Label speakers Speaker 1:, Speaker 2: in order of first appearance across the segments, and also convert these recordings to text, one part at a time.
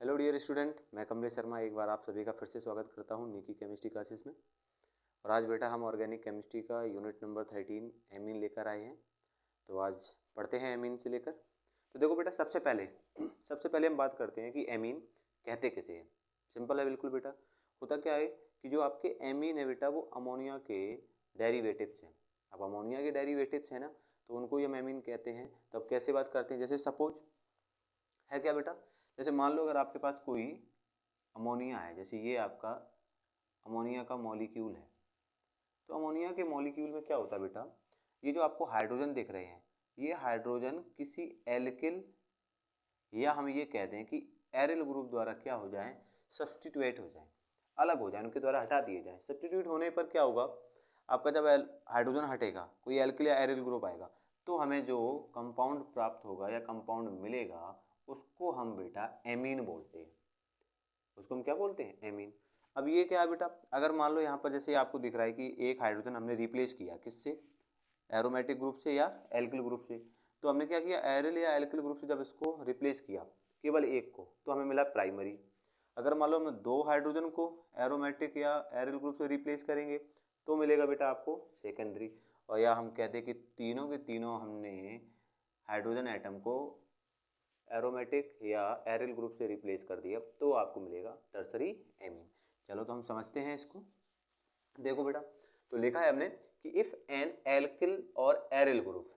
Speaker 1: Hello dear student, मैं कमलेश शर्मा एक बार आप सभी का फिर से स्वागत करता हूं निकी केमिस्ट्री क्लासेस में। और आज बेटा हम ऑर्गेनिक केमिस्ट्री का यूनिट नंबर 13 एमीन लेकर आए हैं। तो आज पढ़ते हैं एमीन से लेकर। तो देखो बेटा, सबसे पहले हम बात करते हैं कि एमीन कहते किसे हैं। सिंपल है बिल्कुल बेटा। होता क्या है कि जो आपके एमीन है बेटा वो अमोनिया के डेरिवेटिव्स हैं। अब अमोनिया के डेरिवेटिव्स हैं ना, तो उनको ही हम एमीन कहते हैं। तो अब कैसे बात करते हैं, जैसे सपोज है क्या बेटा, जैसे मान लो अगर आपके पास कोई अमोनिया है, जैसे ये आपका अमोनिया का मॉलिक्यूल है। तो अमोनिया के मॉलिक्यूल में क्या होता है बेटा, ये जो आपको हाइड्रोजन दिख रहे हैं, ये हाइड्रोजन किसी एल्किल या हम ये कह दें कि एरिल ग्रुप द्वारा क्या हो जाए, सब्सटीट्यूट हो जाए, अलग हो जाए, उनके द्वारा हटा दिए जाए। सब्सटीट्यूट होने पर क्या होगा आपका, जब हाइड्रोजन हटेगा कोई एल्किल या एरिल ग्रुप आएगा, तो हमें जो कंपाउंड प्राप्त होगा या कंपाउंड मिलेगा उसको हम बेटा एमीन बोलते हैं। उसको हम क्या बोलते हैं, एमीन। अब ये क्या है बेटा, अगर मान लो यहाँ पर जैसे आपको दिख रहा है कि एक हाइड्रोजन हमने रिप्लेस किया किससे, एरोमेटिक ग्रुप से या एल्किल ग्रुप से। तो हमने क्या किया, एरिल या एल्किल ग्रुप से जब इसको रिप्लेस किया केवल एक को, तो हमें मिला प्राइमरी। अगर मान लो हम दो हाइड्रोजन को एरोमेटिक या एरिल ग्रुप से रिप्लेस करेंगे तो मिलेगा बेटा आपको सेकेंडरी। और या हम कहते हैं कि तीनों के तीनों हमने हाइड्रोजन एटम को एरोमेटिक या एरिल ग्रुप से रिप्लेस कर दिया तो आपको मिलेगा टर्सरी एमीन। चलो तो हम समझते हैं इसको। देखो बेटा, तो लिखा है हमने कि इफ एन एल्किल और aryl group,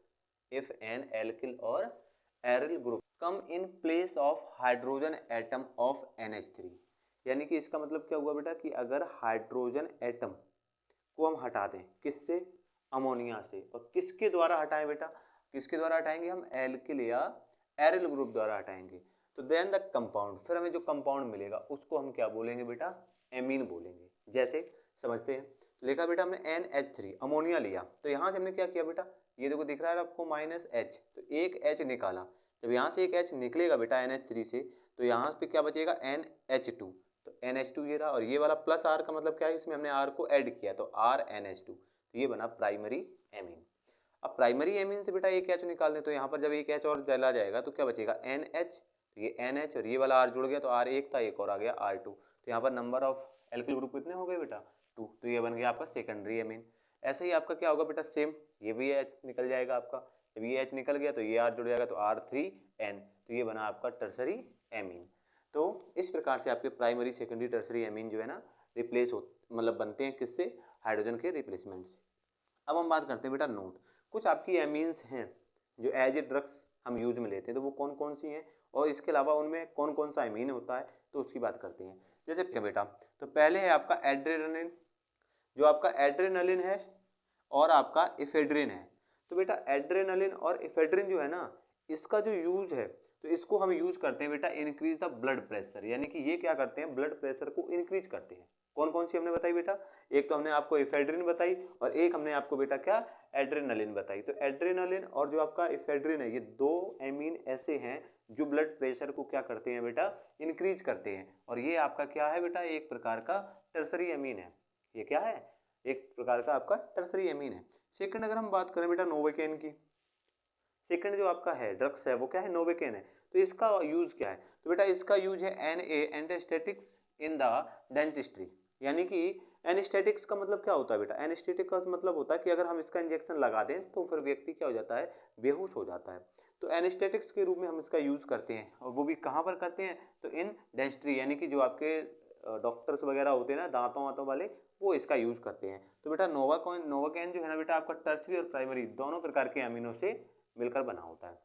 Speaker 1: if an alkyl और aryl group come in place of hydrogen atom of NH3, यानी कि इसका मतलब क्या हुआ बेटा कि अगर हाइड्रोजन एटम को हम हटा दें किससे, अमोनिया से, और किसके द्वारा हटाएं बेटा, किसके द्वारा हटाएंगे हम, एल्किल या एरिल ग्रुप द्वारा हटाएंगे। तो देन द कंपाउंड, फिर हमें जो कंपाउंड मिलेगा उसको हम क्या बोलेंगे बेटा, एमीन बोलेंगे। जैसे समझते हैं, तो लिखा बेटा हमने NH3 अमोनिया लिया, तो यहाँ से हमने क्या किया बेटा, ये देखो दिख रहा है आपको -H, तो एक H निकाला। जब यहाँ से एक H निकलेगा बेटा NH3 से, तो यहाँ पे क्या बचेगा NH2। तो NH2 ये रहा, और ये वाला प्लस R का मतलब क्या है, इसमें हमने R को ऐड किया तो RNH2, तो ये बना प्राइमरी एमीन। अब प्राइमरी एमीन से बेटा एक H निकाल दें, तो यहाँ पर जब एक H और जला जाएगा तो क्या बचेगा NH, तो ये NH और ये वाला R जुड़ गया तो R एक था, एक और आ गया R2। तो यहाँ पर नंबर ऑफ एल्किल ग्रुप कितने हो गए बेटा, 2, तो ये बन गया आपका सेकेंडरी एमीन। ऐसे ही आपका क्या होगा बेटा, सेम ये भी H निकल जाएगा आपका, जब ये H निकल गया तो ये R जुड़ जाएगा तो R3N, तो ये बना आपका टर्सरी एमीन। तो इस प्रकार से आपके प्राइमरी सेकेंडरी टर्सरी एमीन जो है ना रिप्लेस हो, मतलब बनते हैं किससे, हाइड्रोजन के रिप्लेसमेंट से। अब हम बात करते हैं बेटा नोट, कुछ आपकी एमीन्स हैं जो एज ए ड्रग्स हम यूज में लेते हैं, तो वो कौन कौन सी हैं और इसके अलावा उनमें कौन कौन सा एमीन होता है, तो उसकी बात करते हैं। जैसे क्या बेटा, तो पहले है आपका एड्रेनलिन, जो आपका एड्रेनलिन है और आपका इफेड्रिन है। तो बेटा एड्रेनलिन और इफेड्रिन जो है ना, इसका जो यूज है, तो इसको हम यूज करते हैं बेटा इंक्रीज द ब्लड प्रेशर, यानी कि ये क्या करते हैं, ब्लड प्रेशर को इंक्रीज करते हैं। कौन कौन सी हमने बताई बेटा, एक तो हमने आपको इफेड्रिन बताई और एक हमने आपको बेटा क्या, एड्रेनलिन बताई। तो एड्रेनलिन और जो आपका इफेड्रिन है, ये दो एमीन ऐसे हैं जो ब्लड प्रेशर को क्या करते हैं बेटा, इंक्रीज करते हैं। और ये आपका क्या है बेटा, एक प्रकार का टर्सरी एमीन है। ये क्या है, एक प्रकार का आपका टर्सरी एमीन है। सेकंड अगर हम बात करें बेटा नोवेकेन की, सेकंड जो आपका है ड्रग्स है वो क्या है, नोवेकेन है। तो इसका यूज क्या है, तो बेटा इसका यूज है एनेस्थेटिक्स इन द डेंटिस्ट्री, यानी कि एनेस्थेटिक्स का मतलब क्या होता है बेटा, एनेस्थेटिक का मतलब होता है कि अगर हम इसका इंजेक्शन लगा दें तो फिर व्यक्ति क्या हो जाता है, बेहोश हो जाता है। तो एनेस्थेटिक्स के रूप में हम इसका यूज करते हैं, और वो भी कहाँ पर करते हैं, तो इन डेंटिस्ट्री, यानी कि जो आपके डॉक्टर्स वगैरह होते हैं ना दांतों वातों वाले, वो इसका यूज करते हैं। तो बेटा नोवाकैन जो है ना बेटा आपका टर्सरी और प्राइमरी दोनों प्रकार के अमीनों से मिलकर बना होता है।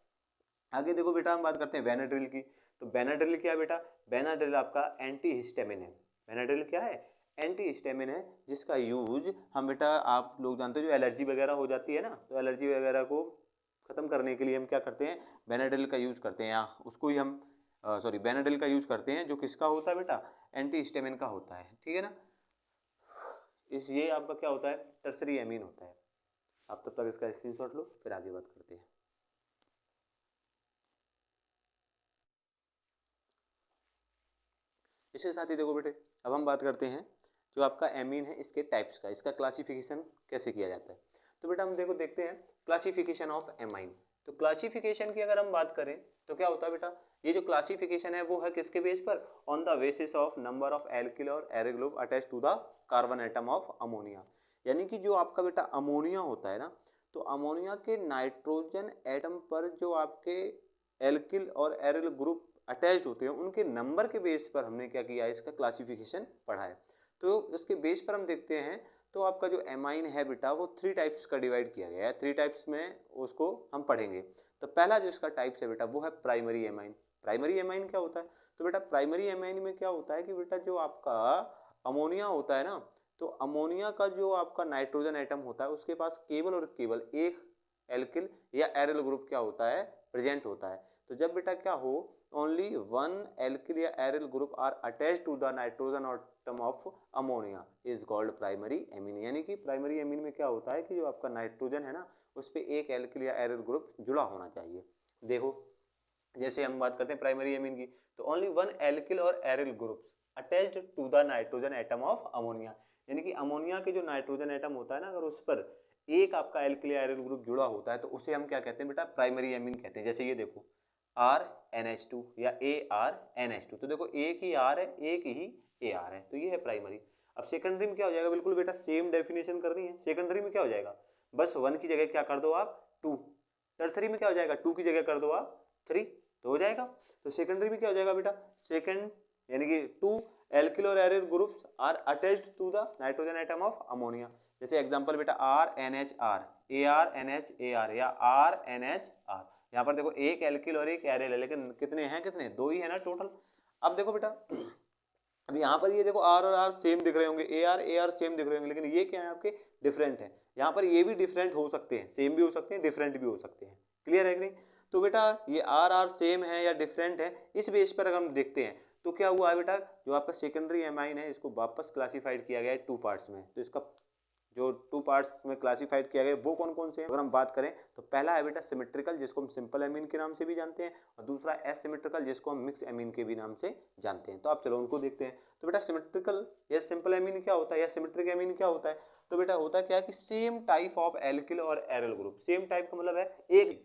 Speaker 1: आगे देखो बेटा हम बात करते हैं बेनाड्रिल की। तो बेनाड्रिल क्या है बेटा, बेनाड्रिल आपका एंटी हिस्टामिन है। बेनाड्रिल क्या है, एंटी हिस्टामिन है, जिसका यूज हम बेटा आप लोग जानते हो जो एलर्जी वगैरह हो जाती है ना, तो एलर्जी वगैरह को खत्म करने के लिए हम क्या करते हैं, बेनाड्रिल का यूज करते हैं, या उसको ही हम बेनाड्रिल का यूज करते हैं, जो किसका होता है बेटा, एंटी हिस्टामिन का होता है, ठीक है ना। इस ये आपका क्या होता है, टर्सरी एमीन होता है। आप तब तक इसका स्क्रीनशॉट लो, फिर आगे बात करते हैं। इसके साथ ही देखो बेटे, अब हम बात करते हैं जो आपका एमीन है इसके टाइप्स का, इसका क्लासिफिकेशन कैसे किया जाता है। तो बेटा हम देखते हैं क्लासिफिकेशन ऑफ एमाइन। तो क्लासिफिकेशन की अगर हम बात करें तो क्या होता है बेटा, ये जो क्लासिफिकेशन है वो है किसके बेस पर, on the basis of number of alkyl और aryl group attach to the carbon atom of ammonia. यानी कि जो आपका बेटा अमोनिया होता है ना, तो अमोनिया के नाइट्रोजन एटम पर जो आपके एल्किल और एरिल ग्रुप अटैच्ड होते हैं उनके नंबर के बेस पर हमने क्या किया है, इसका क्लासिफिकेशन पढ़ा है। तो उसके बेस पर हम देखते हैं तो आपका जो एमाइन है बेटा वो 3 टाइप्स का डिवाइड किया गया है, 3 टाइप्स में उसको हम पढ़ेंगे। तो पहला जो इसका टाइप्स है बेटा वो है प्राइमरी एमाइन। प्राइमरी एमाइन क्या होता है, तो बेटा प्राइमरी एमाइन में क्या होता है कि बेटा जो आपका अमोनिया होता है ना, तो अमोनिया का जो आपका नाइट्रोजन एटम होता है उसके पास केवल और केवल एक एल्किल या एरिल ग्रुप क्या होता है, प्रेजेंट होता है। तो जब बेटा क्या हो, ओनली वन एल्किल या aryl group are attached to the nitrogen atom of ammonia is called primary amine. यानी कि प्राइमरी एमीन में क्या होता है कि जो आपका नाइट्रोजन है ना उस पर एक एल्किल या एरिल ग्रुप जुड़ा होना चाहिए। देखो जैसे हम बात करते हैं प्राइमरी एमीन की, तो ओनली वन एल्किल और aryl groups attached to the nitrogen atom of ammonia. यानी कि अमोनिया के जो नाइट्रोजन एटम होता है ना, अगर उस पर एक आपका एल्किल या एरिल ग्रुप जुड़ा होता है तो उसे हम क्या कहते हैं बेटा, प्राइमरी एमीन कहते हैं। जैसे ये देखो RNH2 या ARNH2, तो देखो एक ही R है एक ही AR है, तो ये है प्राइमरी। अब सेकेंडरी में क्या हो जाएगा, बिल्कुल बेटा सेम डेफिनेशन करनी है। सेकेंडरी में क्या हो जाएगा, बस 1 की जगह क्या कर दो आप 2। टर्सरी में क्या हो जाएगा, 2 की जगह कर दो आप 3, तो हो जाएगा। तो सेकेंडरी में क्या हो जाएगा बेटा, सेकेंड यानी कि 2 एल्किल और aryl groups are attached to the nitrogen atom of ammonia. जैसे एग्जांपल बेटा RNHR, ARNHAR या RNHR। यहाँ पर देखो एक एल्किल और एक एरिल है, लेकिन कितने हैं, कितने, 2 ही है ना टोटल। अब देखो बेटा अब यहाँ पर ये देखो R और R सेम दिख रहे होंगे, AR सेम दिख रहे होंगे, लेकिन ये क्या है आपके डिफरेंट है। यहाँ पर ये भी डिफरेंट हो सकते हैं, सेम भी हो सकते हैं, डिफरेंट भी हो सकते हैं। क्लियर है कि नहीं। तो बेटा ये R सेम है या डिफरेंट है, इस बेस पर अगर हम देखते हैं तो क्या हुआ है बेटा, जो आपका सेकेंडरी एमाइन है इसको वापस क्लासिफाइड किया गया है 2 पार्ट्स में। तो इसका जो 2 पार्ट्स में क्लासिफाइड किया गया वो कौन कौन से हैं, अगर हम बात करें तो पहला है बेटा सिमेट्रिकल, जिसको हम सिंपल एमीन के नाम से भी जानते हैं, और दूसरा एसिमेट्रिकल जिसको हम मिक्स एमीन के भी नाम से जानते हैं। तो आप चलो उनको देखते हैं। तो बेटा सिमेट्रिकल या सिंपल एमीन क्या होता है या सिमेट्रिक एमीन क्या होता है, तो बेटा होता क्या है कि सेम टाइप ऑफ एल्किल और एरिल ग्रुप, सेम टाइप का मतलब है एक,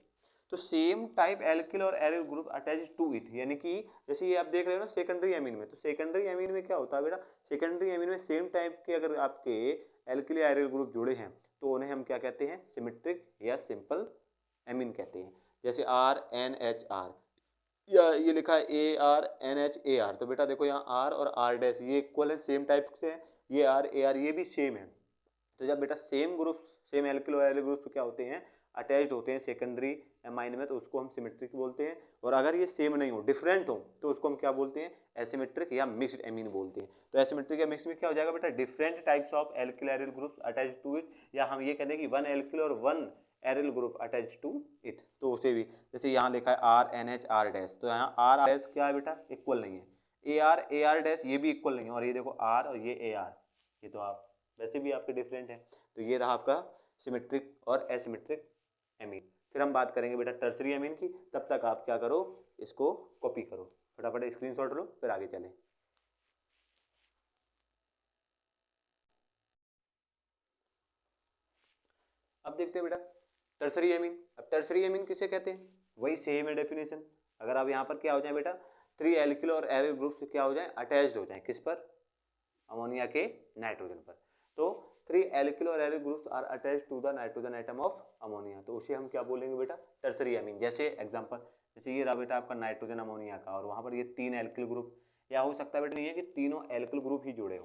Speaker 1: तो सेम टाइप एल्किल और aryl group attach to it. यानी कि जैसे ये आप देख रहे हो ना सेकेंडरी एमीन में, तो सेकेंडरी एमीन में क्या होता है बेटा, सेकेंडरी एमीन में सेम टाइप के अगर आपके एल्किल या एरिल ग्रुप जुड़े हैं तो उन्हें हम क्या कहते हैं, सिमेट्रिक या सिंपल एमीन कहते हैं। जैसे RNHR या ये लिखा है ARNHAR, तो बेटा देखो यहाँ R और R डैश ये इक्वल है, सेम टाइप से है, ये RAR ये भी सेम है। तो जब बेटा सेम ग्रुप सेम एल्किल और एरिल ग्रुप क्या होते हैं, अटैच्ड होते हैं सेकेंडरी एमाइन में, तो उसको हम सिमेट्रिक बोलते हैं। और अगर ये सेम नहीं हो, डिफरेंट हो, तो उसको हम क्या बोलते हैं, एसिमेट्रिक या मिक्स्ड एमीन बोलते हैं। तो एसिमेट्रिक या मिक्स में क्या हो जाएगा बेटा, different types of alkyl aryl groups attached to it, या हम ये कहते हैं कि वन एल्किल और one aryl group attach to it. तो उसे भी जैसे यहाँ लिखा है RNHR डैश, तो यहाँ R डैश क्या है बेटा, इक्वल नहीं है। AR डैश ये भी इक्वल नहीं है, और ये देखो R और ये AR, ये तो आप वैसे भी आपके डिफरेंट है। तो ये रहा आपका सिमेट्रिक और एसिमेट्रिक एमीन। फिर हम बात करेंगे बेटा टर्सरी एमीन की, तब तक आप क्या करो, इसको कॉपी करो, फटाफट स्क्रीनशॉट लो, फिर आगे चलें। अब देखते हैं बेटा टर्सरी एमीन। अब टर्सरी एमीन किसे कहते हैं, वही सेम है डेफिनेशन। अगर आप यहाँ पर क्या हो जाए बेटा, 3 एल्किल और एरिल ग्रुप से क्या हो जाए, अटैच्ड हो जाए, किस पर, अमोनिया के नाइट्रोजन पर। तो 3 एल्किल और aryl groups are attached to the nitrogen atom of ammonia, तो उसे हम क्या बोलेंगे बेटा, टर्सरी एमीन। जैसे एग्जांपल, जैसे ये रहा बेटा आपका नाइट्रोजन अमोनिया का, और वहाँ पर ये 3 एल्किल ग्रुप, या हो सकता है बेटा नहीं है कि तीनों एल्किल ग्रुप ही जुड़े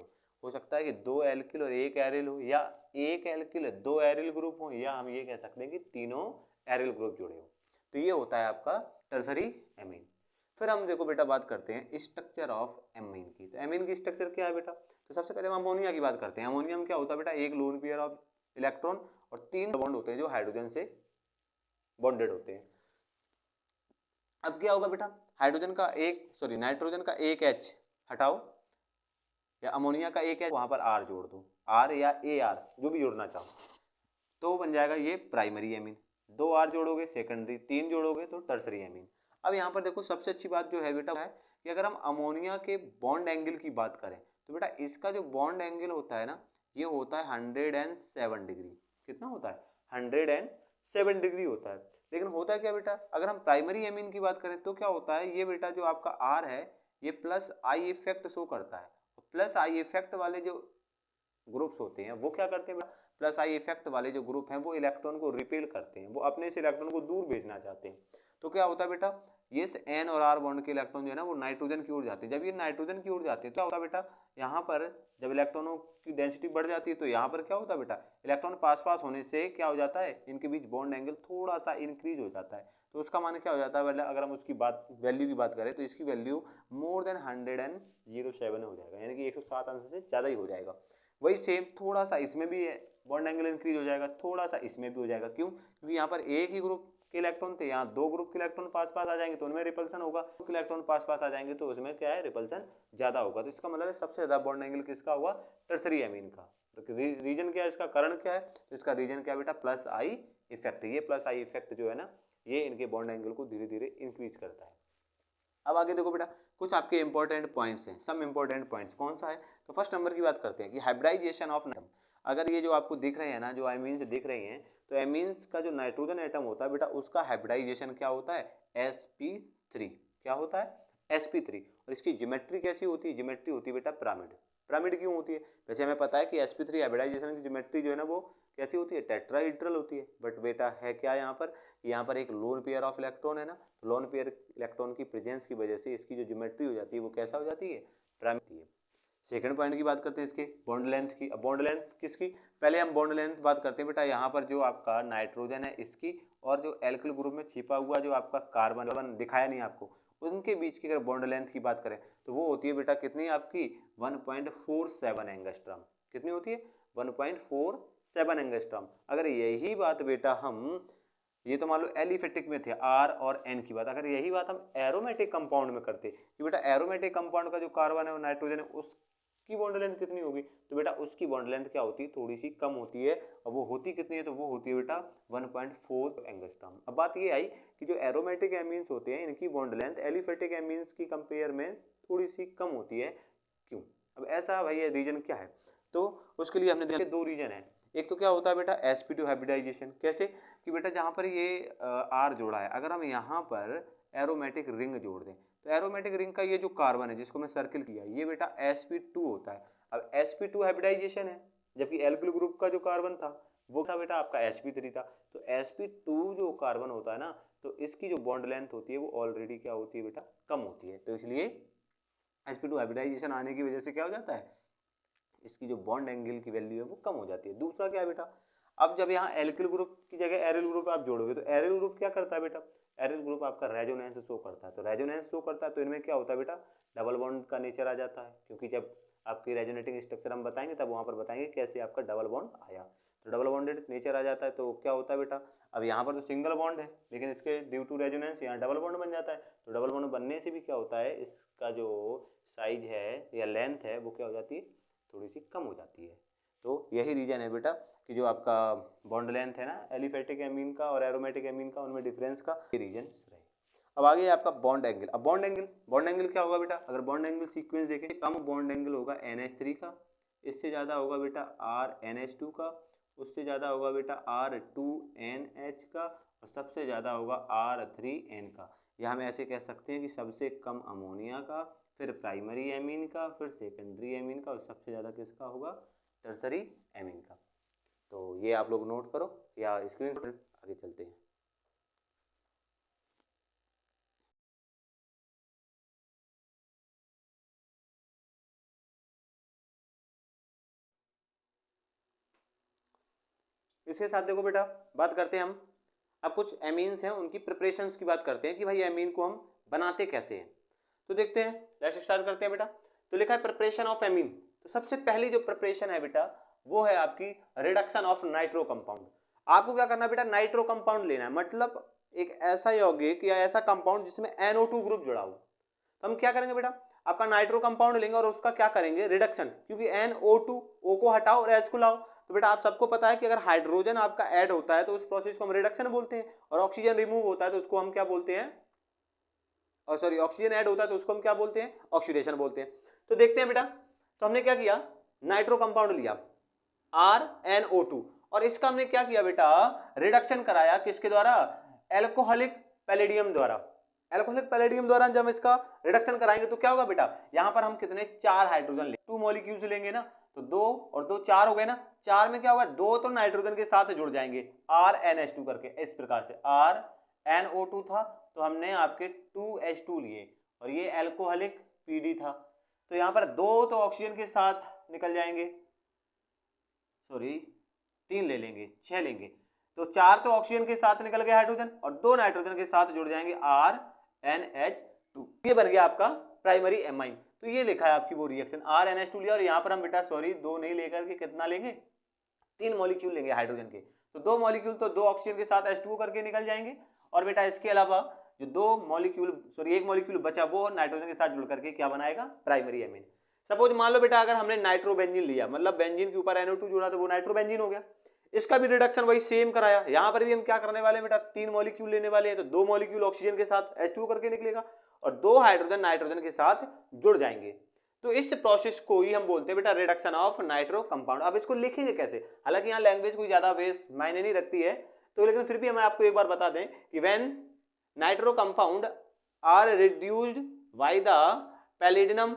Speaker 1: हो सकता है कि 2 एल्किल और 1 एरिल हो, या 1 एल्किल 2 एरिल ग्रुप हो, या हम ये कह सकते हैं कि तीनों एरिल ग्रुप जुड़े हो। तो ये होता है आपका टर्सरी एमीन। फिर हम देखो बेटा बात करते हैं स्ट्रक्चर ऑफ एमीन की। तो एमीन की स्ट्रक्चर क्या है बेटा, तो सबसे पहले हम अमोनिया की बात करते हैं। अमोनिया में क्या होता है बेटा, एक लोन पेयर ऑफ इलेक्ट्रॉन और 3 बॉन्ड होते हैं जो हाइड्रोजन से बॉन्डेड होते हैं। अब क्या होगा बेटा, हाइड्रोजन का एक नाइट्रोजन का एक H हटाओ, या अमोनिया का एक H वहां पर R जोड़ दो, R या AR जो भी जोड़ना चाहो, तो बन जाएगा ये प्राइमरी एमीन। 2 R जोड़ोगे सेकेंडरी, 3 जोड़ोगे तो टर्सरी एमीन। अब यहाँ पर देखो सबसे अच्छी बात जो है बेटा है कि अगर हम अमोनिया के बॉन्ड एंगल की बात करें तो बेटा इसका जो बॉन्ड एंगल होता है ना, ये होता है 107 डिग्री। कितना होता है, 107 डिग्री होता है। लेकिन होता क्या बेटा, अगर हम प्राइमरी एमीन की बात करें तो क्या होता है, ये बेटा जो आपका आर है ये प्लस आई इफेक्ट शो करता है। प्लस आई इफेक्ट वाले जो ग्रुप्स होते हैं वो क्या करते हैं, प्लस आई इफेक्ट वाले जो ग्रुप हैं वो इलेक्ट्रॉन को रिपेल करते हैं, वो अपने से इलेक्ट्रॉन को दूर भेजना चाहते हैं। तो क्या होता है बेटा, ये एन और आर बॉन्ड के इलेक्ट्रॉन जो है ना वो नाइट्रोजन की ओर जाते हैं। जब ये नाइट्रोजन की ओर जाते हैं तो क्या होता है बेटा, यहाँ पर जब इलेक्ट्रॉनों की डेंसिटी बढ़ जाती है तो यहाँ पर क्या होता है बेटा, इलेक्ट्रॉन पास पास होने से क्या हो जाता है, इनके बीच बॉन्ड एंगल थोड़ा सा इंक्रीज हो जाता है। तो उसका मान क्या हो जाता है, अगर हम उसकी बात वैल्यू की बात करें तो इसकी वैल्यू मोर देन 107 हो जाएगा, यानी कि 107 अंश से ज़्यादा ही हो जाएगा। वही सेम थोड़ा सा इसमें भी बॉन्ड एंगल इंक्रीज हो जाएगा, थोड़ा सा इसमें भी हो जाएगा। क्यों, क्योंकि यहाँ पर एक ही ग्रुप के इलेक्ट्रॉन थे, यहाँ दो ग्रुप के इलेक्ट्रॉन पास पास आ जाएंगे तो उनमें रिपल्सन होगा, इलेक्ट्रॉन पास पास आ जाएंगे तो उसमें क्या है, रिपल्सन ज्यादा होगा। तो इसका मतलब है सबसे ज्यादा बॉन्ड एंगल किसका हुआ, टर्सरी एमीन का। तो रीजन क्या है इसका, कारण क्या है, तो इसका रीजन क्या है बेटा, प्लस आई इफेक्ट। ये प्लस आई इफेक्ट जो है ना ये इनके बॉन्ड एंगल को धीरे धीरे इंक्रीज करता है। अब आगे देखो बेटा, कुछ आपके इंपॉर्टेंट पॉइंट्स हैं, सम इंपॉर्टेंट पॉइंट्स। कौन सा है, तो फर्स्ट नंबर की बात करते हैं कि हाइब्रिडाइजेशन ऑफ नाइट्रोजन। अगर ये जो आपको दिख रहे हैं ना, जो एमीन्स दिख रही हैं, तो एमीन्स का जो नाइट्रोजन एटम होता है बेटा उसका हाइब्रिडाइजेशन क्या होता है, sp3। क्या होता है, sp3। और इसकी ज्योमेट्री कैसी होती है, ज्योमेट्री होती है बेटा पिरामिड। पिरामिड क्यों होती है, वैसे हमें पता है कि sp3 हाइब्रिडाइजेशन की ज्योमेट्री जो है ना वो कैसी होती है, टेट्राहेड्रल होती है। बट बेटा है क्या यहाँ पर एक लोन पेयर ऑफ इलेक्ट्रॉन है ना, तो लोन पेयर इलेक्ट्रॉन की प्रेजेंस की वजह से इसकी जो ज्योमेट्री हो जाती है वो कैसा हो जाती है, पिरामिड। सेकंड पॉइंट की बात करते हैं इसके बॉन्ड लेंथ की। अब बॉन्ड लेंथ किसकी, पहले हम बॉन्ड लेंथ बात करते हैं बेटा। यहाँ पर जो आपका नाइट्रोजन है इसकी और जो एल्किल ग्रुप में छिपा हुआ जो आपका कार्बन दिखाया नहीं आपको, उनके बीच की अगर बॉन्ड लेंथ की बात करें तो वो होती है बेटा कितनी आपकी 1.47 एंगस्ट्रॉम। कितनी होती है, 1.47 एंगस्ट्रॉम। अगर यही बात बेटा हम, ये तो मान लो एलिफेटिक में थे आर और एन की बात, अगर यही बात हम एरोमेटिक कंपाउंड में करते कि बेटा एरोमेटिक कंपाउंड का जो कार्बन है और नाइट्रोजन है उसकी बॉन्ड लेंथ कितनी होगी, तो बेटा उसकी बॉन्ड लेंथ क्या होती है, थोड़ी सी कम होती है। और वो होती कितनी है, तो वो होती है बेटा 1.4 एंगस्ट्रॉम। अब बात ये आई कि जो एरोमेटिक एमीन्स होते हैं इनकी बॉन्ड लेंथ एलिफेटिक एमीन्स की कंपेयर में थोड़ी सी कम होती है। क्यों, अब ऐसा भाई रीजन क्या है, तो उसके लिए हमने दो रीजन है। एक तो क्या होता है बेटा sp2 हाइब्रिडाइजेशन। कैसे, कि बेटा जहाँ पर ये आर जोड़ा है, अगर हम यहाँ पर एरोमेटिक रिंग जोड़ दें तो एरोमेटिक रिंग का ये जो कार्बन है जिसको मैं सर्किल किया ये बेटा sp2 होता है। अब sp2 हाइब्रिडाइजेशन है, जबकि एल्किल ग्रुप का जो कार्बन था वो था बेटा आपका sp3 था। तो sp2 जो कार्बन होता है ना, तो इसकी जो बॉन्ड लेंथ होती है वो ऑलरेडी क्या होती है बेटा, कम होती है। तो इसलिए sp2 हाइब्रिडाइजेशन आने की वजह से क्या हो जाता है, इसकी जो बॉन्ड एंगल की वैल्यू है वो कम हो जाती है। दूसरा क्या है बेटा, अब जब यहाँ एल्किल ग्रुप की जगह एरिल ग्रुप आप जोड़ोगे तो एरिल ग्रुप क्या करता है बेटा, एरिल ग्रुप आपका रेजोनेंस शो करता है। तो रेजोनेंस शो करता है तो इनमें क्या होता है बेटा, डबल बॉन्ड का नेचर आ जाता है। क्योंकि जब आपकी रेजोनेटिंग स्ट्रक्चर हम बताएंगे तब वहाँ पर बताएंगे कैसे आपका डबल बॉन्ड आया। तो डबल बॉन्डेड नेचर आ जाता है तो क्या होता है बेटा, अब यहाँ पर तो सिंगल बॉन्ड है लेकिन इसके ड्यू टू रेजोनेंस यहाँ डबल बॉन्ड बन जाता है। तो डबल बॉन्ड बनने से भी क्या होता है, इसका जो साइज है या लेंथ है वो क्या हो जाती है, थोड़ी सी कम हो जाती है। तो यही रीजन है बेटा कि जो आपका बॉन्ड लेंथ है ना एलिफेटिक एमीन का और एरोमेटिक एमीन का, उनमें डिफरेंस का ये रीजन रहे। अब आगे आपका बॉन्ड एंगल। अब बॉन्ड एंगल क्या होगा बेटा, अगर बॉन्ड एंगल सीक्वेंस देखें, कम बॉन्ड एंगल होगा NH3 का, इससे ज़्यादा होगा बेटा RNH2 का, उससे ज़्यादा होगा बेटा R2NH का, और सबसे ज़्यादा होगा R3N का। या हम ऐसे कह सकते हैं कि सबसे कम अमोनिया का, फिर प्राइमरी एमीन का, फिर सेकेंडरी एमीन का, और सबसे ज़्यादा किसका होगा, टर्सरी एमीन का। तो ये आप लोग नोट करो या स्क्रीन पर आगे चलते हैं। इसके साथ देखो बेटा, बात करते हैं हम अब कुछ एमीन्स हैं उनकी प्रिपरेशंस की बात करते हैं कि भाई एमीन को हम बनाते कैसे हैं। तो देखते हैं, लेट्स स्टार्ट करते हैं बेटा। तो लिखा है प्रिपरेशन ऑफ एमीन। तो सबसे पहली जो प्रिपरेशन है बेटा वो है आपकी रिडक्शन ऑफ नाइट्रो कंपाउंड। आपको क्या करना है बेटा, नाइट्रो कंपाउंड लेना है, मतलब एक ऐसा यौगिक या ऐसा कंपाउंड जिसमें NO2 ग्रुप जुड़ा हो। तो हम क्या करेंगे बेटा, आपका नाइट्रो कंपाउंड लेंगे और उसका क्या करेंगे, रिडक्शन। क्योंकि NO2 O को हटाओ और H को लाओ। तो बेटा आप सबको पता है कि अगर हाइड्रोजन आपका ऐड होता है तो उस प्रोसेस को हम रिडक्शन बोलते हैं, और ऑक्सीजन रिमूव होता है तो उसको हम क्या बोलते हैं, और सॉरी ऑक्सीजन ऐड होता है तो उसको हम क्या बोलते हैं, ऑक्सीडेशन बोलते हैं। तो देखते हैं बेटा, तो हमने क्या किया, नाइट्रो कंपाउंड लिया RNO2 और इसका हमने क्या किया बेटा, रिडक्शन कराया किसके द्वारा, एल्कोहलिक पैलेडियम द्वारा। एल्कोहलिक पैलेडियम द्वारा जब इसका रिडक्शन कराएंगे तो क्या होगा बेटा, यहाँ पर हम कितने 4 हाइड्रोजन लेंगे, 2 मॉलिक्यूल्स लेंगे ना, तो 2 और 2 4 हो गए ना, 4 में क्या होगा 2 तो नाइट्रोजन के साथ जुड़ जाएंगे RNH2 करके, इस प्रकार से RNO2 था तो हमने आपके 2H2 लिए और ये एल्कोहलिक PD था, तो यहाँ पर 2 तो ऑक्सीजन के साथ निकल जाएंगे, सॉरी 3 ले लेंगे, 6 लेंगे, तो 4 तो ऑक्सीजन के साथ निकल गए हाइड्रोजन और 2 नाइट्रोजन के साथ जुड़ जाएंगे RNH2, ये बन गया आपका प्राइमरी एमाइन। तो ये लिखा है आपकी वो रिएक्शन RNH2 लिया और यहाँ पर हम बेटा सॉरी 2 नहीं लेकर के कितना लेंगे, 3 मॉलिक्यूल लेंगे हाइड्रोजन के, तो 2 मॉलिक्यूल तो 2 ऑक्सीजन के साथ H2O करके निकल जाएंगे और बेटा इसके अलावा जो 2 मॉलिक्यूल सॉरी 1 मॉलिक्यूल बचा वो नाइट्रोजन के साथ जुड़ करके क्या बनाएगा, प्राइमरी एमाइन। सपोज मान लो बेटा अगर हमने नाइट्रोबेंजीन लिया, मतलब बेंजीन के ऊपर NO2 जोड़ा तो वो नाइट्रोबेंजीन हो गया, इसका भी रिडक्शन वही सेम कराया, यहां पर भी हम क्या करने वाले हैं बेटा 3 मॉलिक्यूल लेने वाले हैं, तो 2 मॉलिक्यूल ऑक्सीजन के साथ H2O करके निकलेगा और 2 हाइड्रोजन नाइट्रोजन के साथ जुड़ जाएंगे, तो इस प्रोसेस को ही हम बोलते हैं बेटा रिडक्शन ऑफ नाइट्रो कंपाउंड। अब इसको लिखेंगे कैसे, हालांकि यहाँ लैंग्वेज कोई ज्यादा बेस मायने नहीं रखती है, तो लेकिन फिर भी हम आपको एक बार बता दें कि when nitro compound are reduced by the palladium,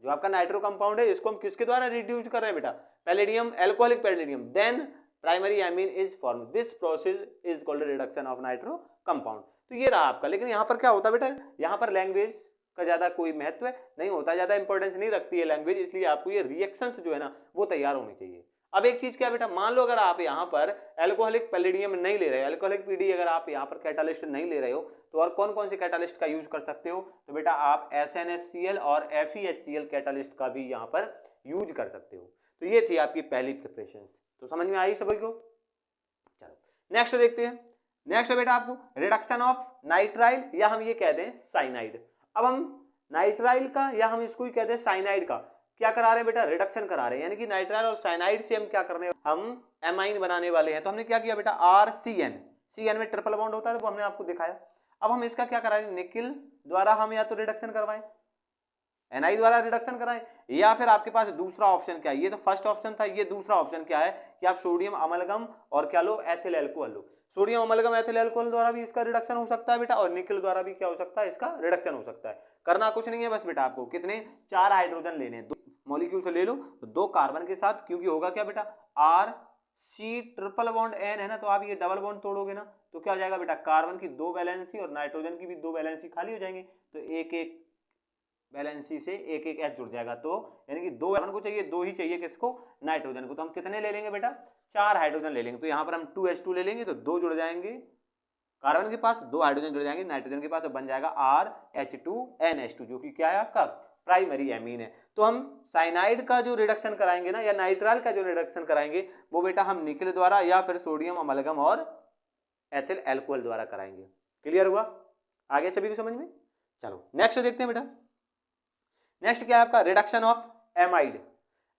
Speaker 1: जो आपका नाइट्रो कंपाउंड है इसको हम किसके द्वारा रिड्यूस कर रहे हैं बेटा, palladium, alcoholic palladium, then primary amine is form, this process is called reduction of nitro compound. तो ये रहा आपका, लेकिन यहाँ पर क्या होता है बेटा, यहाँ पर लैंग्वेज का ज्यादा कोई महत्व नहीं होता, ज्यादा इंपॉर्टेंस नहीं रखती है लैंग्वेज, इसलिए आपको ये रिएक्शंस जो है ना वो तैयार होनी चाहिए। अब एक चीज क्या बेटा, मान लो अगर आप यहाँ पर एल्कोहलिक पैलेडियम नहीं ले रहे हो, एल्कोहलिक पीडी अगर आप यहाँ पर कैटालिस्ट नहीं ले रहे हो, तो और कौन कौन से कैटालिस्ट का यूज कर सकते हो, तो बेटा आप SnHCl और FeHCl कैटालिस्ट का भी यहाँ पर यूज कर सकते हो। तो ये थी आपकी पहली प्रिपरेशन, तो समझ में आई सभी को। चलो नेक्स्ट देखते हैं। नेक्स्ट बेटा आपको रिडक्शन ऑफ नाइट्राइल या हम ये कहते हैं साइनाइड। अब हम नाइट्राइल का या हम इसको ही कहते हैं साइनाइड का क्या करा रहे हैं बेटा, रिडक्शन करा रहे हैं, यानी कि नाइट्राइल और साइनाइड से हम क्या कर रहे हैं, हम एमाइन बनाने वाले हैं। तो हमने क्या किया बेटा RCN, CN में ट्रिपल बॉन्ड होता है तो हमने आपको दिखाया। अब हम इसका क्या करा रहे हैं, निकिल द्वारा हम या तो रिडक्शन करवाएं, NI द्वारा रिडक्शन कराएं, या फिर आपके पास दूसरा ऑप्शन क्या है, ये तो फर्स्ट ऑप्शन था, ये दूसरा ऑप्शन क्या है कि आप सोडियम अमलगम और क्या लो, एथिल अल्कोहल लो। सोडियम अमलगम एथिल अल्कोहल द्वारा भी इसका रिडक्शन हो सकता है बेटा, और निकिल द्वारा भी क्या हो सकता है, इसका रिडक्शन हो सकता है। करना कुछ नहीं है, बस बेटा आपको कितने 4 हाइड्रोजन लेने हैं, 2 मॉलिक्यूल से ले लो, तो 2 कार्बन के साथ, क्योंकि होगा क्या बेटा RC ट्रिपल बॉन्ड N है ना, तो आप ये डबल बॉन्ड तोड़ोगे ना तो क्या हो जाएगा बेटा, कार्बन की 2 वैलेंसी और नाइट्रोजन की भी 2 वैलेंसी खाली हो जाएंगे, तो एक एक वैलेंसी से एक एक H जुड़ जाएगा, तो यानी कि 2 कार्बन को चाहिए, 2 ही चाहिए किसको, नाइट्रोजन को, तो हम कितने ले लेंगे बेटा 4 हाइड्रोजन ले लेंगे, तो यहाँ पर हम 2H2 ले लेंगे तो 2 जुड़ जाएंगे कार्बन के पास, 2 हाइड्रोजन जुड़ जाएंगे नाइट्रोजन के पास, तो बन जाएगा RH2NH2 जो कि क्या है आपका प्राइमरी एमीन है। तो हम साइनाइड का जो रिडक्शन कराएंगे ना या नाइट्राइल का जो रिडक्शन कराएंगे वो बेटा हम निकिल द्वारा या फिर सोडियम अमलगम और एथिल अल्कोहल द्वारा कराएंगे। क्लियर हुआ, आगे सभी को समझ में। चलो नेक्स्ट देखते हैं बेटा। नेक्स्ट क्या है आपका रिडक्शन ऑफ एमाइड।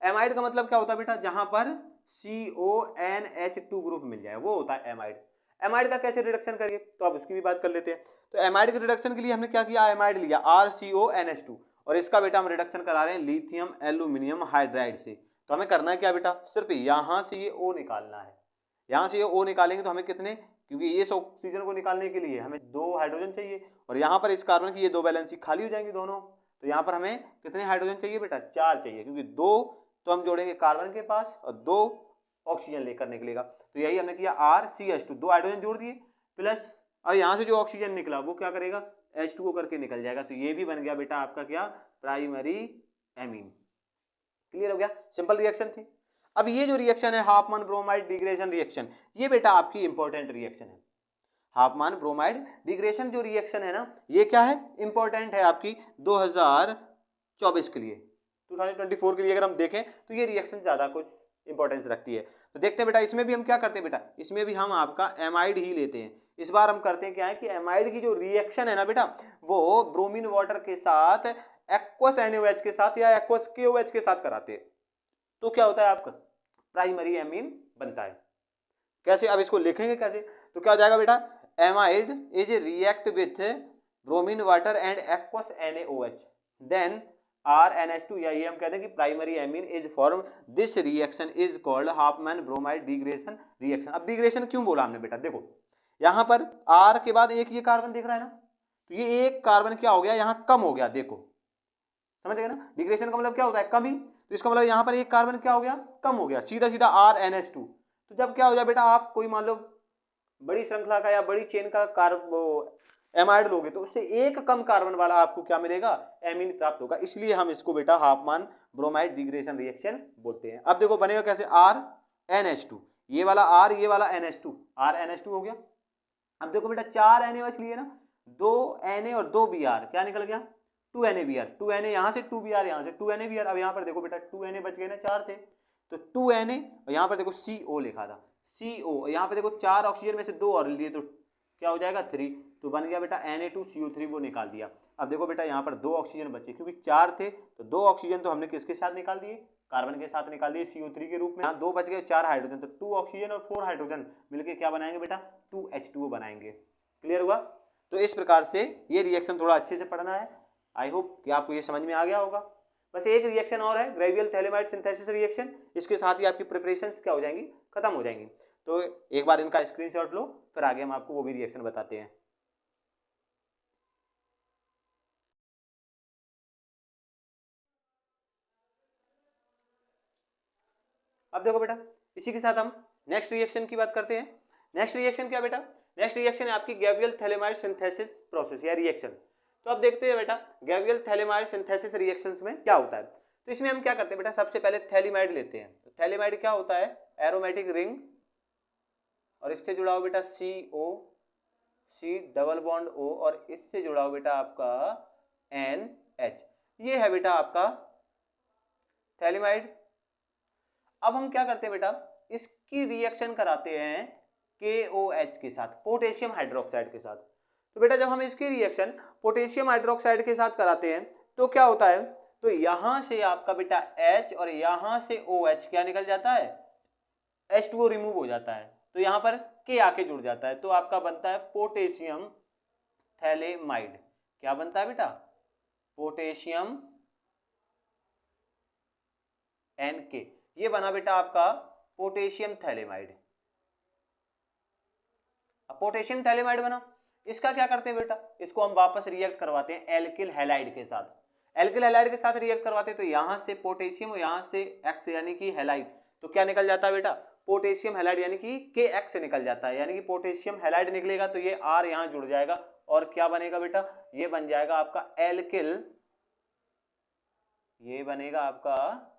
Speaker 1: एमाइड का मतलब क्या होता है बेटा, जहां पर CONH2 ग्रुप मिल जाए वो होता है एमाइड। एमाइड का कैसे रिडक्शन करिए, तो आप उसकी भी बात कर लेते हैं। तो एमाइड के रिडक्शन के लिए हमने क्या किया, एमाइड लिया RCONH2 और इसका बेटा हम रिडक्शन करा रहे हैं लिथियम एल्यूमिनियम हाइड्राइड से। तो हमें करना है क्या बेटा, सिर्फ यहां से ये O निकालना है, यहां से ये O निकालेंगे तो हमें कितने, क्योंकि इस ऑक्सीजन को निकालने के लिए हमें 2 हाइड्रोजन चाहिए और यहाँ पर इस कार्बन की ये 2 वैलेंसी खाली हो जाएंगी दोनों, तो यहाँ पर हमें कितने हाइड्रोजन चाहिए बेटा, 4 चाहिए, क्योंकि 2 तो हम जोड़ेंगे कार्बन के पास और 2 ऑक्सीजन लेकर निकलेगा, तो यही हमने किया RCH2, 2 हाइड्रोजन जोड़ दिए प्लस, और यहाँ से जो ऑक्सीजन निकला वो क्या करेगा H2O करके निकल जाएगा, तो ये भी बन गया बेटा आपका क्या प्राइमरी एमीन। क्लियर हो गया, सिंपल रिएक्शन थी। अब ये जो रिएक्शन है हाफमैन ब्रोमाइड डिग्रेडेशन रिएक्शन, ये बेटा आपकी इंपॉर्टेंट रिएक्शन है। हाफमैन ब्रोमाइड डिग्रेडेशन जो रिएक्शन है ना, ये क्या है, इंपॉर्टेंट है आपकी 2024 के लिए, 2024 के लिए अगर हम देखें तो ये रिएक्शन ज्यादा कुछ इंपॉर्टेंस रखती है। तो देखते हैं बेटा इसमें भी हम क्या करते हैं बेटा, इसमें भी हम आपका एमाइड ही लेते हैं। इस बार हम करते हैं क्या है कि एमाइड की जो रिएक्शन है ना बेटा, वो ब्रोमीन वाटर के साथ एक्वस NaOH के साथ या एक्वस KOH के साथ कराते हैं, तो क्या होता है आपका प्राइमरी एमीन बनता है। कैसे, अब इसको लिखेंगे कैसे, तो क्या हो जाएगा बेटा, amide is react with bromine water and aqueous NaOH then RNH2, या ये हम कहते हैं कि primary amine is form, this reaction is called Hofmann bromide degradation reaction. अब डिग्रेडेशन क्यों बोला हमने बेटा, देखो यहाँ पर R के बाद एक ये कार्बन दिख रहा है ना, तो ये एक कार्बन क्या हो गया, यहाँ कम हो गया, देखो समझ गए ना, डिग्रेडेशन का मतलब क्या होता है, कमी। तो इसका मतलब यहाँ पर एक कार्बन क्या हो गया, कम हो गया, सीधा सीधा RNH2। तो जब क्या हो जाए बेटा, आप कोई मान लो बड़ी श्रृंखला का या बड़ी चेन का कार्बो एमाइड लोगे तो उससे एक कम कार्बन वाला आपको क्या मिलेगा, एमीन प्राप्त होगा। इसलिए हम इसको बेटा हाफमान ब्रोमाइड डिग्रेडेशन रिएक्शन बोलते हैं। अब देखो बनेगा कैसे, RNH2, ये वाला R ये वाला NH2, RNH2 हो गया। अब देखो बेटा 4 NaOH लिए ना, 2 Na और 2 Br, क्या निकल गया, 2 NaBr, 2 Na यहाँ से 2 Br यहाँ से 2 NaBr। अब यहाँ पर देखो बेटा 2 Na बच गए ना, 4 थे तो 2 Na, और यहाँ पर देखो CO लिखा था, CO, यहाँ पे देखो 4 ऑक्सीजन में से 2 और लिए तो क्या हो जाएगा 3, तो बन गया बेटा Na2CO3, वो निकाल दिया। अब देखो बेटा यहाँ पर 2 ऑक्सीजन बचे, क्योंकि 4 थे तो 2 ऑक्सीजन तो हमने किसके साथ निकाल दिए, कार्बन के साथ निकाल दिए, CO3 के रूप में। यहाँ 2 बच गए, 4 हाइड्रोजन, तो 2 ऑक्सीजन और 4 हाइड्रोजन मिलके क्या बनाएंगे बेटा, 2H2O बनाएंगे। क्लियर हुआ। तो इस प्रकार से ये रिएक्शन थोड़ा अच्छे से पढ़ना है। आई होप कि आपको ये समझ में आ गया होगा। बस एक रिएक्शन और है, ग्रेवियल थैलेमाइड सिंथेसिस रिएक्शन, इसके साथ ही आपकी प्रिपरेशंस क्या हो जाएंगी, खत्म हो जाएंगी। तो एक बार इनका स्क्रीनशॉट लो, फिर आगे हम आपको वो भी रिएक्शन बताते हैं। अब देखो बेटा, इसी के साथ हम नेक्स्ट रिएक्शन की बात करते हैं। नेक्स्ट रिएक्शन क्या बेटा, नेक्स्ट रिएक्शन है आपकी गैवियल थैलेमाइड सिंथेसिस प्रोसेस या रिएक्शन। तो अब देखते हैं बेटा गैवियल थैलेमाइड सिंथेसिस रिएक्शंस में क्या होता है। तो इसमें हम क्या करते हैं बेटा, सबसे पहले थैलेमाइड लेते हैं। तो थैलेमाइड क्या होता है, एरोमेटिक रिंग, और इससे जुड़ा हो बेटा CO, C double bond O, और इससे जुड़ा हो बेटा आपका NH। ये है बेटा आपका थैलेमाइड। अब हम क्या करते हैं बेटा, इसकी रिएक्शन कराते हैं KOH के साथ, पोटेशियम हाइड्रोक्साइड के साथ। तो बेटा जब हम इसकी रिएक्शन पोटेशियम हाइड्रोक्साइड के साथ कराते हैं तो क्या होता है, तो यहां से आपका बेटा H और यहां से OH क्या निकल जाता है, H2O रिमूव हो जाता है, तो यहां पर K आके जुड़ जाता है, तो आपका बनता है पोटेशियम थैलेमाइड। क्या बनता है बेटा, पोटेशियम NK, ये बना बेटा आपका पोटेशियम थैलेमाइड। अब पोटेशियम थैलेमाइड बना, इसका क्या करते हैं बेटा, इसको हम वापस रिएक्ट करवाते हैं एल्किल हैलाइड के साथ। एल्किल हैलाइड के साथ रिएक्ट करवाते हैं तो यहां से पोटेशियम और यहां से X यानी कि हैलाइड, तो क्या निकल जाता है बेटा, पोटेशियम हैलाइड यानी कि KX निकल जाता है, यानी कि पोटेशियम हैलाइड निकलेगा तो ये R यहां जुड़ जाएगा और क्या बनेगा बेटा, ये बन जाएगा आपका एल्किल, ये बनेगा आपका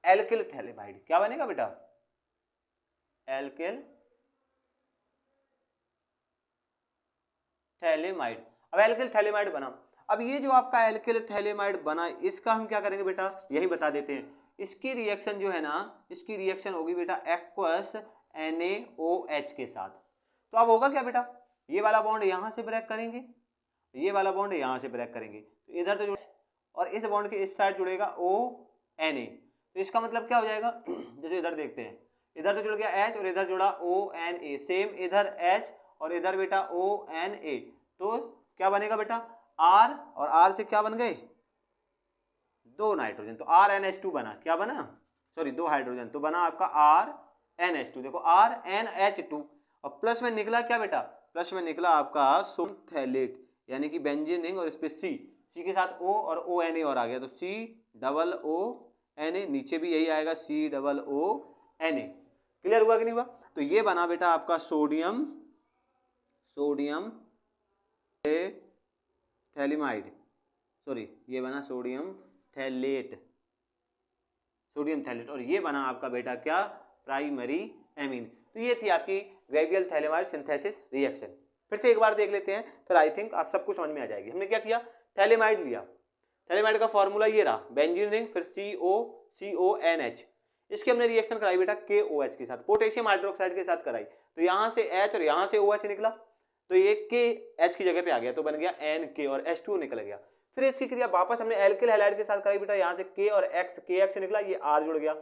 Speaker 1: एल्किल थैलेमाइड। क्या बनेगा बेटा, एल्किल थैलेमाइड। अब एल्किल थैलेमाइड बना, अब ये जो आपका एल्किल थैलेमाइड बना इसका हम क्या करेंगे बेटा, यही बता देते हैं। इसकी रिएक्शन जो है ना, इसकी रिएक्शन होगी बेटा एक्वस NaOH के साथ। तो अब होगा क्या बेटा, ये वाला बॉन्ड यहां से ब्रेक करेंगे, ये वाला बॉन्ड यहां से ब्रेक करेंगे, तो इधर तो जुड़, और इस बॉन्ड के इस साइड जुड़ेगा ONA। तो इसका मतलब क्या हो जाएगा, जैसे इधर देखते हैं, इधर तो जुड़ गया H और इधर जुड़ा ONA, सेम इधर H और इधर बेटा ONA, तो क्या बनेगा बेटा R, और R से क्या बन गए, 2 नाइट्रोजन, तो RNH2 बना, क्या बना, सॉरी 2 हाइड्रोजन, तो बना आपका RNH2। देखो RNH2, और प्लस में निकला क्या बेटा, प्लस में निकला आपका सोडियम थैलेट यानी कि बेंजीन रिंग, और इस पे C के साथ O और ONA और आ गया, तो COONA, नीचे भी यही आएगा COONA। क्लियर हुआ कि नहीं हुआ। तो ये बना बेटा आपका सोडियम थैलेमाइड, सॉरी ये बना सोडियम थैलेट, और ये बना आपका बेटा क्या, प्राइमरी एमीन। तो ये थी आपकी ग्रेवियल थैलेमाइड सिंथेसिस रिएक्शन। फिर से एक बार देख लेते हैं, फिर आई थिंक आप सबको समझ में आ जाएगी। हमने क्या किया, थैलेमाइड लिया, थैलेमाइड का फॉर्मूला ये रहा, बेंजीन रिंग, फिर CONH, इसकी हमने रिएक्शन कराई बेटा KOH के साथ, पोटेशियम हाइड्रोक्साइड के साथ कराई, तो यहां से H और यहां से OH निकला, तो ये KH की जगह पे आ गया, तो बन गया NK और H2O निकल गया। फिर इसकी क्रिया वापस हमने एल्किल हैलाइड के साथ कराई बेटा, यहां से K और X, KX निकला, ये R जुड़ गया,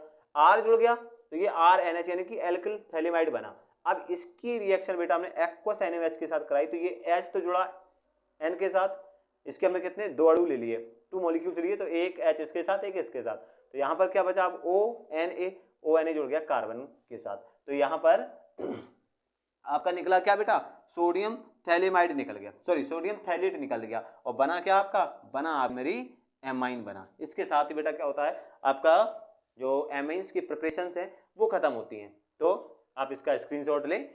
Speaker 1: तो ये RNH यानी कि एल्किल थैलेमाइड बना। अब इसकी रिएक्शन बेटा हमने एक्वस NaOH के साथ कराई, तो ये H तो जुड़ा N के साथ, इसके हमने कितने 2 अणु ले लिए, 2 मॉलिक्यूल्स लिए, तो एक H इसके साथ एक इसके साथ, तो यहाँ पर क्या बचा, अब ONA जुड़ गया कार्बन के साथ, तो यहाँ पर आपका निकला क्या बेटा, सोडियम थैलेमाइड निकल गया, सॉरी सोडियम थैलेट निकल गया, और बना क्या आपका, बना मेरी एमाइन बना। इसके साथ ही बेटा क्या होता है, आपका जो एमाइंस की प्रिपरेशंस है वो खत्म होती हैं। तो आप इसका स्क्रीनशॉट लें।